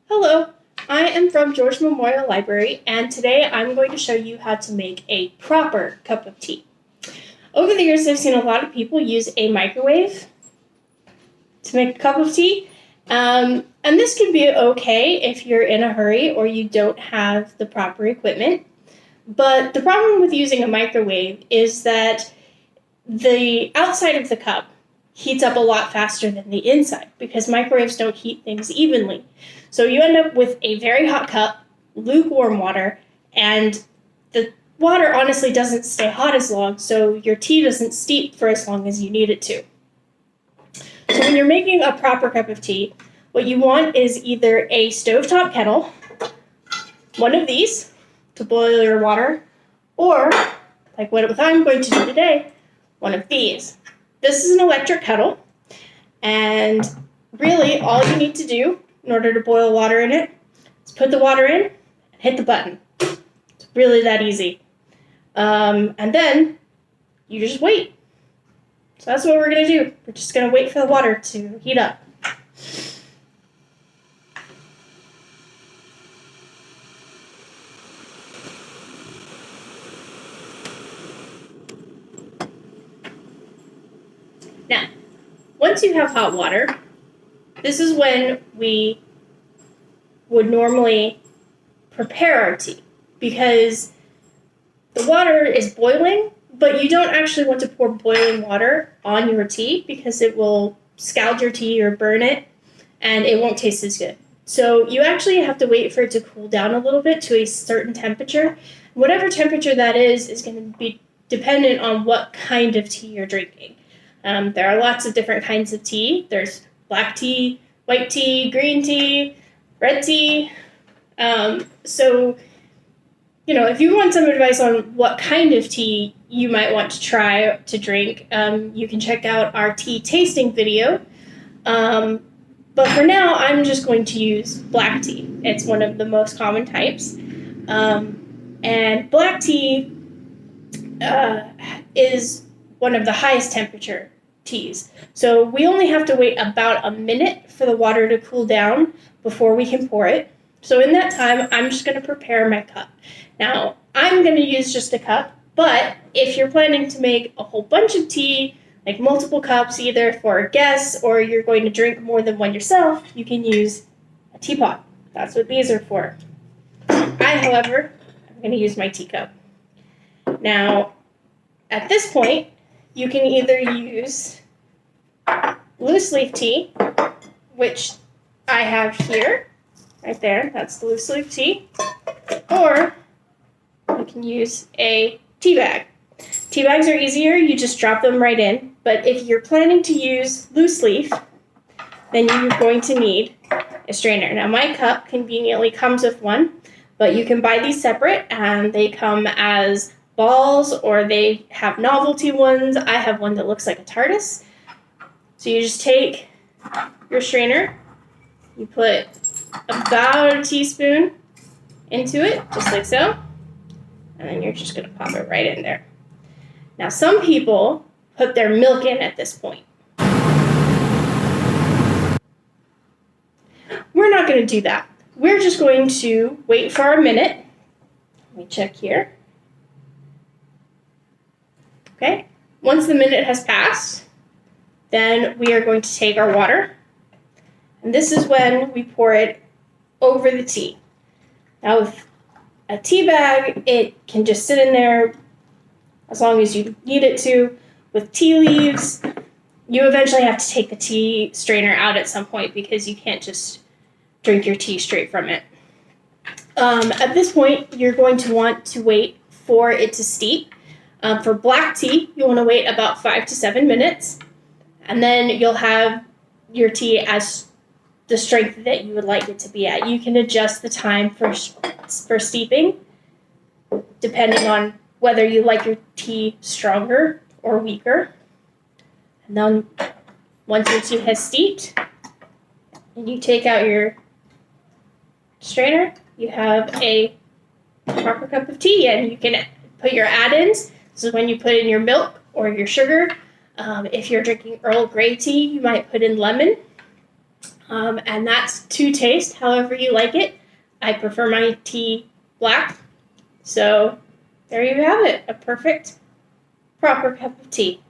Hello, I am from George Memorial Library, and today I'm going to show you how to make a proper cup of tea. Over the years, I've seen a lot of people use a microwave to make a cup of tea, and this can be okay if you're in a hurry or you don't have the proper equipment. But the problem with using a microwave is that the outside of the cup heats up a lot faster than the inside because microwaves don't heat things evenly. So you end up with a very hot cup, lukewarm water, and the water honestly doesn't stay hot as long, so your tea doesn't steep for as long as you need it to. So when you're making a proper cup of tea, what you want is either a stovetop kettle, one of these to boil your water, or, like what I'm going to do today, one of these. This is an electric kettle, and really all you need to do in order to boil water in it is put the water in and hit the button. It's really that easy. And then you just wait. So that's what we're going to do. We're just going to wait for the water to heat up. Now, once you have hot water, this is when we would normally prepare our tea, because the water is boiling, but you don't actually want to pour boiling water on your tea because it will scald your tea or burn it, and it won't taste as good. So you actually have to wait for it to cool down a little bit to a certain temperature. Whatever temperature that is going to be dependent on what kind of tea you're drinking. There are lots of different kinds of tea. There's black tea, white tea, green tea, red tea. So, if you want some advice on what kind of tea you might want to try to drink, you can check out our tea tasting video. But for now, I'm just going to use black tea. It's one of the most common types. And black tea is one of the highest temperature teas. So we only have to wait about a minute for the water to cool down before we can pour it. So in that time, I'm just going to prepare my cup. Now, I'm going to use just a cup, but if you're planning to make a whole bunch of tea, like multiple cups, either for guests or you're going to drink more than one yourself, you can use a teapot. That's what these are for. I, however, am going to use my teacup. Now, at this point, you can either use loose leaf tea, which I have here, right there, that's the loose leaf tea, or you can use a tea bag. Tea bags are easier, you just drop them right in, but if you're planning to use loose leaf, then you're going to need a strainer. Now my cup conveniently comes with one, but you can buy these separate, and they come as balls, or they have novelty ones. I have one that looks like a TARDIS. So you just take your strainer, you put about a teaspoon into it, just like so, and then you're just going to pop it right in there. Now some people put their milk in at this point. We're not going to do that. We're just going to wait for a minute. Let me check here. Okay, once the minute has passed, then we are going to take our water, and this is when we pour it over the tea. Now with a tea bag, it can just sit in there as long as you need it to. With tea leaves, you eventually have to take the tea strainer out at some point because you can't just drink your tea straight from it. At this point, you're going to want to wait for it to steep. For black tea, you want to wait about 5 to 7 minutes, and then you'll have your tea as the strength that you would like it to be at. You can adjust the time for steeping, depending on whether you like your tea stronger or weaker. And then once your tea has steeped, and you take out your strainer, you have a proper cup of tea, and you can put your add-ins. This is when you put in your milk or your sugar. If you're drinking Earl Grey tea, you might put in lemon. And that's to taste, however you like it. I prefer my tea black. So there you have it, a perfect, proper cup of tea.